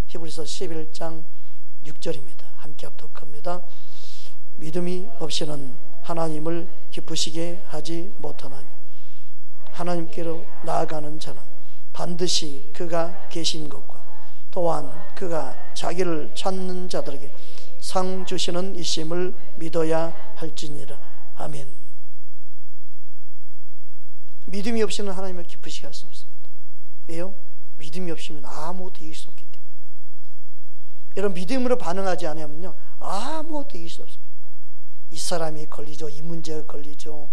S1: 히브리서 11장 6절입니다. 함께 합독합니다. 믿음이 없이는 하나님을 기쁘시게 하지 못하나니 하나님께로 나아가는 자는 반드시 그가 계신 것과 또한 그가 자기를 찾는 자들에게 상 주시는 이심을 믿어야 할지니라. 아멘. 믿음이 없이는 하나님을 기쁘시게 할 수 없습니다. 왜요? 믿음이 없으면 아무것도 이길 수 없기 때문에. 여러분 믿음으로 반응하지 않으면요 아무것도 이길 수 없습니다. 이 사람이 걸리죠. 이 문제가 걸리죠.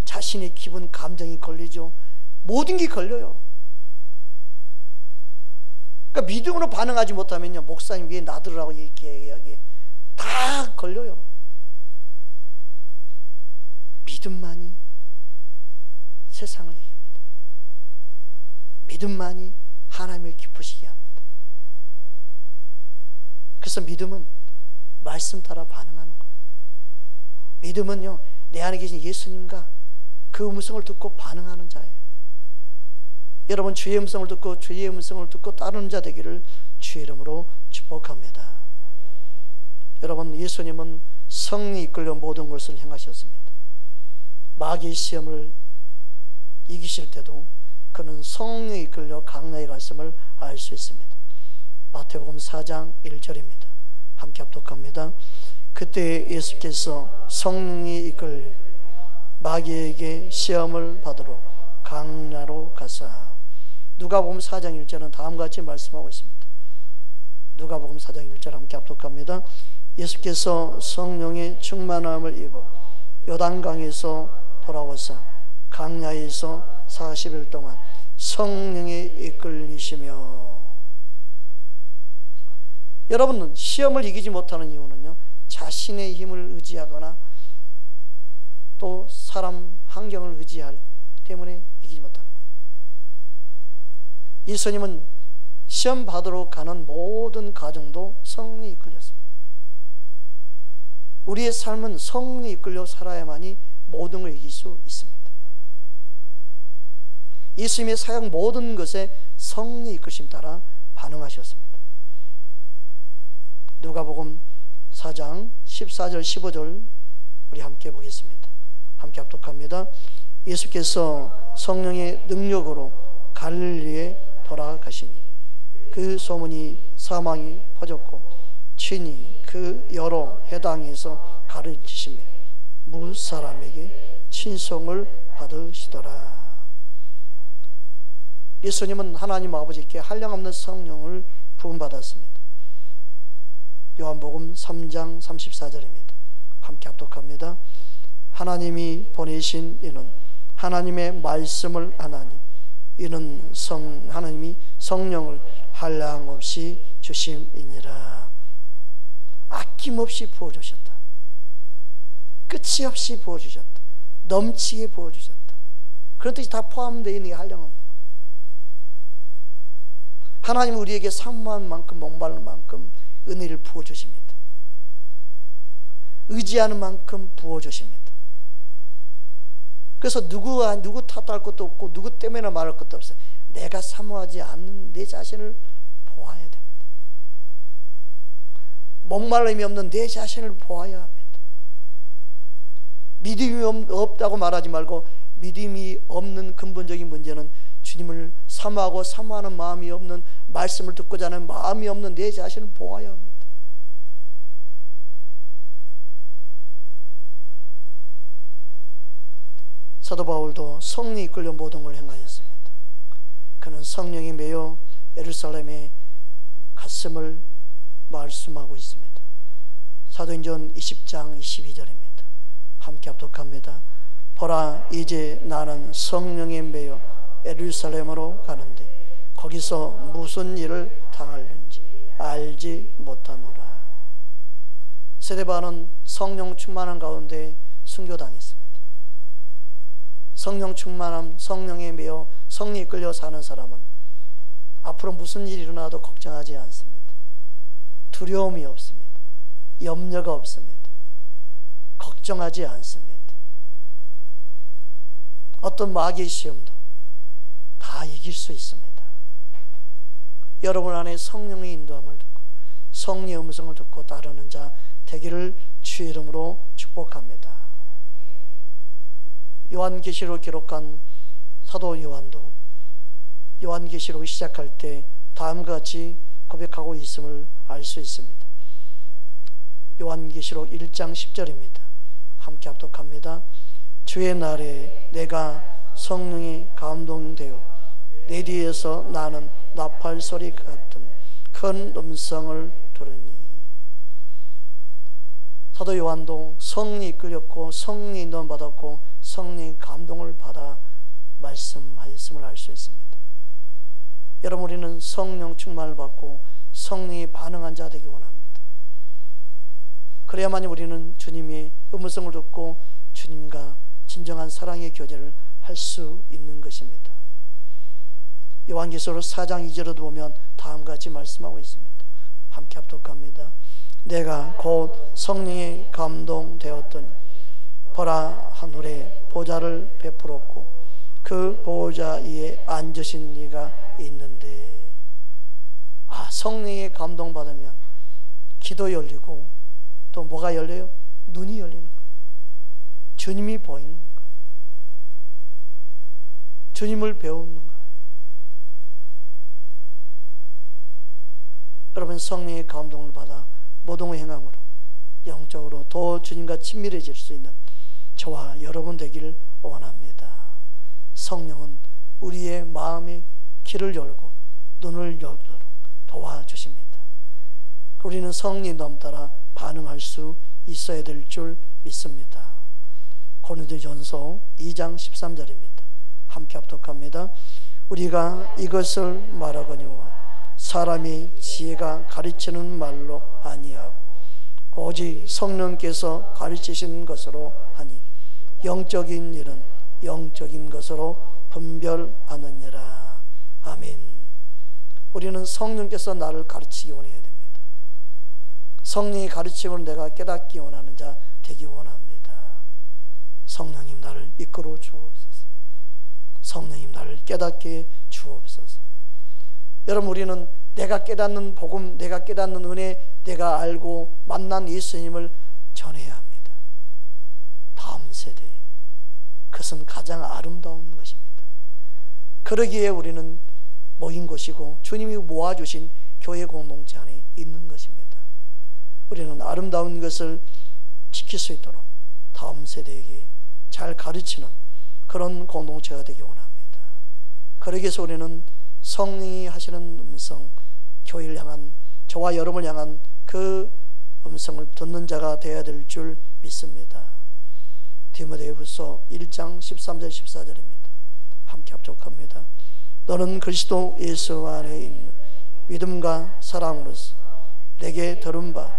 S1: 자신의 기분, 감정이 걸리죠. 모든 게 걸려요. 그러니까 믿음으로 반응하지 못하면요 목사님 왜 나들으라고 얘기하기에 다 걸려요. 믿음만이 세상을 이깁니다. 믿음만이 하나님을 기쁘시게 합니다. 그래서 믿음은 말씀 따라 반응하는 거예요. 믿음은요 내 안에 계신 예수님과 그 음성을 듣고 반응하는 자예요. 여러분 주의 음성을 듣고 주의 음성을 듣고 따르는 자 되기를 주의 이름으로 축복합니다. 여러분 예수님은 성령이 이끌려 모든 것을 행하셨습니다. 마귀의 시험을 이기실 때도 그는 성령이 이끌려 강나에 갔음을 알 수 있습니다. 마태복음 4장 1절입니다. 함께 합독합니다. 그때 예수께서 성령이 이끌려 마귀에게 시험을 받으러 강야로 가사. 누가복음 4장 1절은 다음과 같이 말씀하고 있습니다. 누가복음 4장 1절 함께 합독합니다. 예수께서 성령의 충만함을 입어 요단강에서 돌아와서 강야에서 40일 동안 성령에 이끌리시며. 여러분 시험을 이기지 못하는 이유는요 자신의 힘을 의지하거나 또 사람 환경을 의지할 때문에 이기지 못하는 거예요. 예수님은 시험 받으러 가는 모든 과정도 성령이 이끌렸습니다. 우리의 삶은 성령이 이끌려 살아야만이 모든 걸 이길 수 있습니다. 예수님의 사역 모든 것에 성령의 이끌심 따라 반응하셨습니다. 누가복음 4장 14절 15절 우리 함께 보겠습니다. 함께 합독합니다. 예수께서 성령의 능력으로 갈릴리에 돌아가시니 그 소문이 사방이 퍼졌고 친히 그 여러 해당에서 가르치시며 무사람에게 친송을 받으시더라. 예수님은 하나님 아버지께 한량없는 성령을 부음받았습니다. 요한복음 3장 34절입니다. 함께 합독합니다. 하나님이 보내신 이는 하나님의 말씀을 하나니 이는 하나님이 성령을 한량없이 주심이니라. 아낌없이 부어주셨다. 끝이 없이 부어주셨다. 넘치게 부어주셨다. 그런 뜻이 다 포함되어 있는 게 한량없는 거예요. 하나님은 우리에게 사모한 만큼 목마른 만큼 은혜를 부어주십니다. 의지하는 만큼 부어주십니다. 그래서 누구 탓할 것도 없고 누구 때문에 말할 것도 없어요. 내가 사모하지 않는 내 자신을 보아야 됩니다. 목마름이 없는 내 자신을 보아야 합니다. 믿음이 없다고 말하지 말고 믿음이 없는 근본적인 문제는 주님을 사모하고 사모하는 마음이 없는, 말씀을 듣고자 하는 마음이 없는 내 자신을 보아야 합니다. 사도 바울도 성령이 이끌려 모든 걸 행하였습니다. 그는 성령이 매여 예루살렘에 갔음을 말씀하고 있습니다. 사도행전 20장 22절입니다. 함께 합독합니다. 보라, 이제 나는 성령에 매여 예루살렘으로 가는데 거기서 무슨 일을 당할는지 알지 못하노라. 스데반은 성령 충만한 가운데 순교당했습니다. 성령 충만함, 성령에 매여 성령에 끌려 사는 사람은 앞으로 무슨 일이 일어나도 걱정하지 않습니다. 두려움이 없습니다. 염려가 없습니다. 걱정하지 않습니다. 어떤 마귀의 시험도 다 이길 수 있습니다. 여러분 안에 성령의 인도함을 듣고 성령의 음성을 듣고 따르는 자 되기를 주의 이름으로 축복합니다. 요한계시록 기록한 사도 요한도 요한계시록을 시작할 때 다음과 같이 고백하고 있음을 알 수 있습니다. 요한계시록 1장 10절입니다. 함께 합독합니다. 주의 날에 내가 성령에 감동되어 내 뒤에서 나는 나팔 소리 같은 큰 음성을 들으니. 사도 요한도 성령이 이끌렸고 성령의 인도를 받았고 성령의 감동을 받아 말씀하였음을 알 수 있습니다. 여러분, 우리는 성령 충만을 받고 성령이 반응한 자 되기 원합니다. 그래야만 우리는 주님의 음성을 듣고 주님과 진정한 사랑의 교제를 할 수 있는 것입니다. 요한계시록 4장 2절에도 보면 다음과 같이 말씀하고 있습니다. 함께 합독합니다. 내가 곧 성령에 감동되었더니 보라, 하늘에 보좌를 베풀었고 그 보좌 위에 앉으신 이가 있는데. 성령에 감동받으면 귀도 열리고 또 뭐가 열려요? 눈이 열리는 거예요. 주님이 보이는 거예요. 주님을 배우는 거예요. 여러분, 성령의 감동을 받아 모든 행함으로 영적으로 더 주님과 친밀해질 수 있는 저와 여러분 되기를 원합니다. 성령은 우리의 마음의 길을 열고 눈을 열도록 도와주십니다. 우리는 성령의 인도함 따라 반응할 수 있어야 될 줄 믿습니다. 고린도전서 2장 13절입니다. 함께 합독합니다. 우리가 이것을 말하거니와 사람이 지혜가 가르치는 말로 아니하고 오직 성령께서 가르치신 것으로 하니 영적인 일은 영적인 것으로 분별하느니라. 아멘. 우리는 성령께서 나를 가르치기 원해야 됩니다. 성령의 가르침을 내가 깨닫기 원하는 자 되기 원합니다. 성령님, 나를 이끌어 주옵소서. 성령님, 나를 깨닫게 주옵소서. 여러분, 우리는 내가 깨닫는 복음, 내가 깨닫는 은혜, 내가 알고 만난 예수님을 전해야 합니다. 다음 세대에. 그것은 가장 아름다운 것입니다. 그러기에 우리는 모인 것이고 주님이 모아주신 교회 공동체 안에 있는 것입니다. 우리는 아름다운 것을 지킬 수 있도록 다음 세대에게 잘 가르치는 그런 공동체가 되기 원합니다. 그러기 위해서 우리는 성령이 하시는 음성, 교회를 향한, 저와 여러분을 향한 그 음성을 듣는 자가 되어야 될 줄 믿습니다. 디모데후서 1장 13절 14절입니다. 함께 합독합니다. 너는 그리스도 예수 안에 있는 믿음과 사랑으로서 내게 들은 바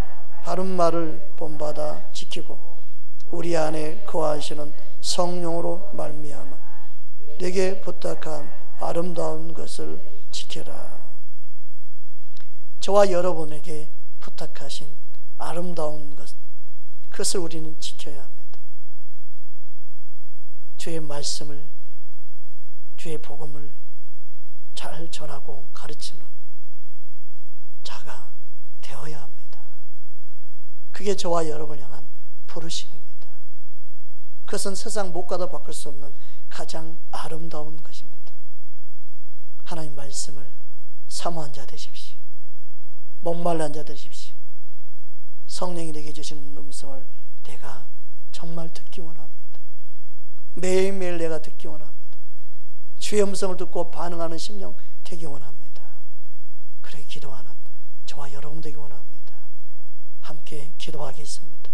S1: 바른 말을 본받아 지키고 우리 안에 거하시는 성령으로 말미암아 내게 부탁한 아름다운 것을 지켜라. 저와 여러분에게 부탁하신 아름다운 것, 그것을 우리는 지켜야 합니다. 주의 말씀을, 주의 복음을 잘 전하고 가르치는 자가 되어야 합니다. 그게 저와 여러분을 향한 부르심입니다. 그것은 세상 못가도 바꿀 수 없는 가장 아름다운 것입니다. 하나님 말씀을 사모한 자 되십시오. 목말란 자 되십시오. 성령이 내게 주시는 음성을 내가 정말 듣기 원합니다. 매일매일 내가 듣기 원합니다. 주의 음성을 듣고 반응하는 심령 되기 원합니다. 그래 기도하는 저와 여러분 되기 원합니다. 함께 기도하겠습니다.